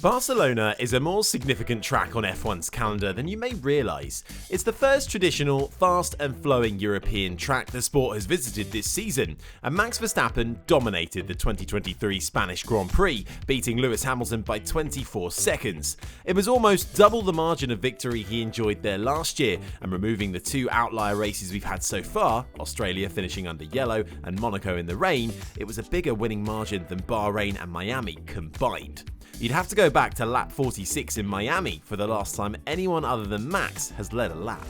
Barcelona is a more significant track on F1's calendar than you may realise. It's the first traditional, fast and flowing European track the sport has visited this season, and Max Verstappen dominated the 2023 Spanish Grand Prix, beating Lewis Hamilton by 24 seconds. It was almost double the margin of victory he enjoyed there last year, and removing the two outlier races we've had so far, Australia finishing under yellow and Monaco in the rain, it was a bigger winning margin than Bahrain and Miami combined. You'd have to go back to lap 46 in Miami for the last time anyone other than Max has led a lap.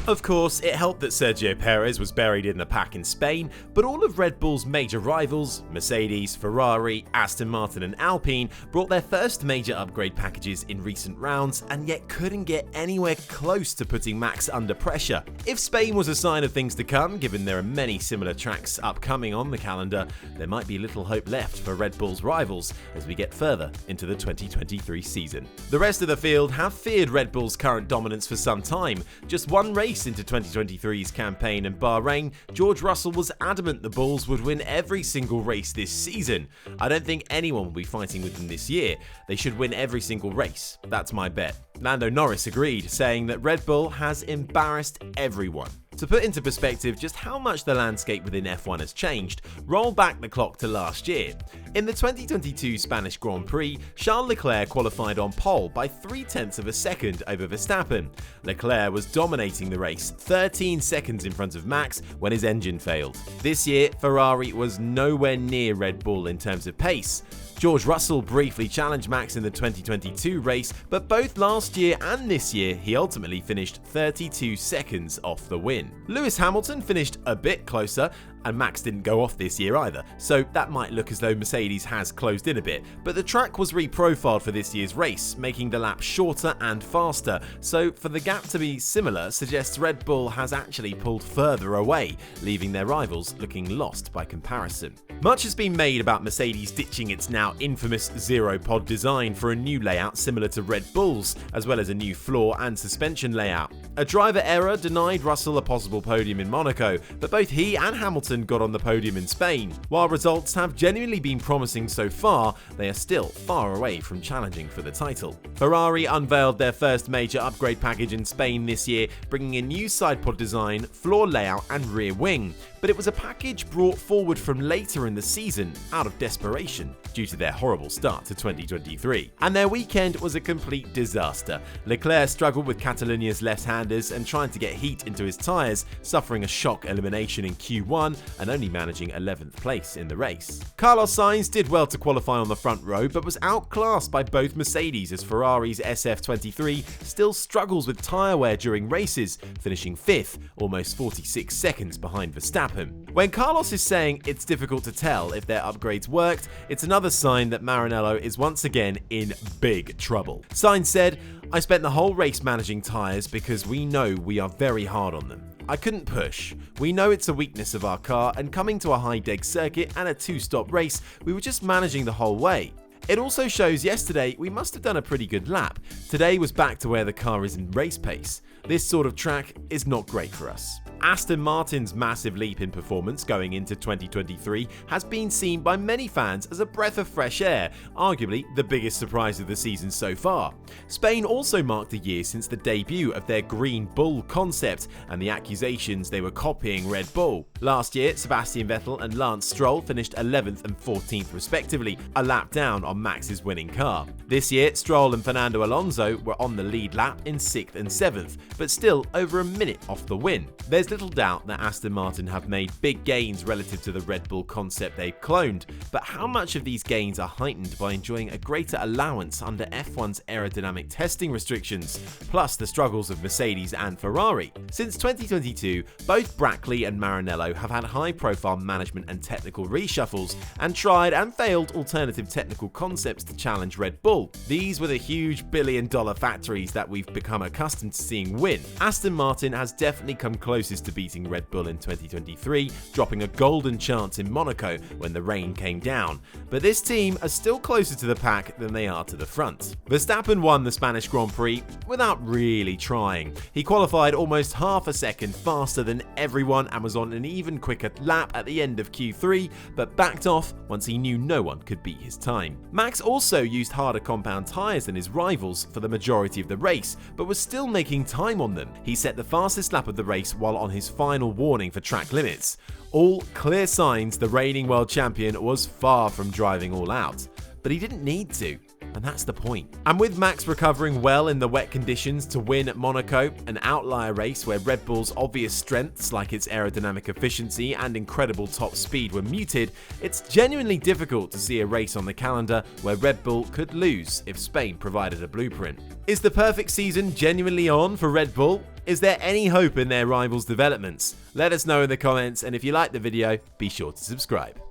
Of course, it helped that Sergio Perez was buried in the pack in Spain, but all of Red Bull's major rivals, Mercedes, Ferrari, Aston Martin and Alpine, brought their first major upgrade packages in recent rounds and yet couldn't get anywhere close to putting Max under pressure. If Spain was a sign of things to come, given there are many similar tracks upcoming on the calendar, there might be little hope left for Red Bull's rivals as we get further into the 2023 season. The rest of the field have feared Red Bull's current dominance for some time. Just one race into 2023's campaign in Bahrain, George Russell was adamant the Bulls would win every single race this season. I don't think anyone will be fighting with them this year. They should win every single race. That's my bet. Lando Norris agreed, saying that Red Bull has embarrassed everyone. To put into perspective just how much the landscape within F1 has changed, roll back the clock to last year. In the 2022 Spanish Grand Prix, Charles Leclerc qualified on pole by 0.3 of a second over Verstappen. Leclerc was dominating the race, 13 seconds in front of Max when his engine failed. This year, Ferrari was nowhere near Red Bull in terms of pace. George Russell briefly challenged Max in the 2022 race, but both last year and this year he ultimately finished 32 seconds off the win. Lewis Hamilton finished a bit closer, and Max didn't go off this year either, so that might look as though Mercedes has closed in a bit, but the track was reprofiled for this year's race, making the lap shorter and faster, so for the gap to be similar suggests Red Bull has actually pulled further away, leaving their rivals looking lost by comparison. Much has been made about Mercedes ditching its now infamous zero-pod design for a new layout similar to Red Bull's, as well as a new floor and suspension layout. A driver error denied Russell a possible podium in Monaco, but both he and Hamilton got on the podium in Spain. While results have genuinely been promising so far, they are still far away from challenging for the title. Ferrari unveiled their first major upgrade package in Spain this year, bringing a new sidepod design, floor layout and rear wing. But it was a package brought forward from later in the season out of desperation due to their horrible start to 2023. And their weekend was a complete disaster. Leclerc struggled with Catalonia's left-handers and trying to get heat into his tyres, suffering a shock elimination in Q1 and only managing 11th place in the race. Carlos Sainz did well to qualify on the front row, but was outclassed by both Mercedes as Ferrari's SF23 still struggles with tyre wear during races, finishing 5th, almost 46 seconds behind Verstappen. When Carlos is saying it's difficult to tell if their upgrades worked, it's another sign that Maranello is once again in big trouble. Sainz said, "I spent the whole race managing tyres because we know we are very hard on them. I couldn't push. We know it's a weakness of our car, and coming to a high deg circuit and a two-stop race, we were just managing the whole way. It also shows yesterday we must have done a pretty good lap. Today was back to where the car is in race pace. This sort of track is not great for us." Aston Martin's massive leap in performance going into 2023 has been seen by many fans as a breath of fresh air, arguably the biggest surprise of the season so far. Spain also marked a year since the debut of their Green Bull concept and the accusations they were copying Red Bull. Last year, Sebastian Vettel and Lance Stroll finished 11th and 14th respectively, a lap down on Max's winning car. This year, Stroll and Fernando Alonso were on the lead lap in 6th and 7th, but still over a minute off the win. There's little doubt that Aston Martin have made big gains relative to the Red Bull concept they've cloned, but how much of these gains are heightened by enjoying a greater allowance under F1's aerodynamic testing restrictions, plus the struggles of Mercedes and Ferrari? Since 2022, both Brackley and Maranello have had high-profile management and technical reshuffles and tried and failed alternative technical concepts to challenge Red Bull. These were the huge billion-dollar factories that we've become accustomed to seeing win. Aston Martin has definitely come closest closest to beating Red Bull in 2023, dropping a golden chance in Monaco when the rain came down. But this team are still closer to the pack than they are to the front. Verstappen won the Spanish Grand Prix without really trying. He qualified almost half a second faster than everyone and was on an even quicker lap at the end of Q3, but backed off once he knew no one could beat his time. Max also used harder compound tyres than his rivals for the majority of the race, but was still making time on them. He set the fastest lap of the race while on his final warning for track limits. All clear signs the reigning world champion was far from driving all out. But he didn't need to. And that's the point. And with Max recovering well in the wet conditions to win at Monaco, an outlier race where Red Bull's obvious strengths like its aerodynamic efficiency and incredible top speed were muted, it's genuinely difficult to see a race on the calendar where Red Bull could lose if Spain provided a blueprint. Is the perfect season genuinely on for Red Bull? Is there any hope in their rivals' developments? Let us know in the comments, and if you liked the video, be sure to subscribe.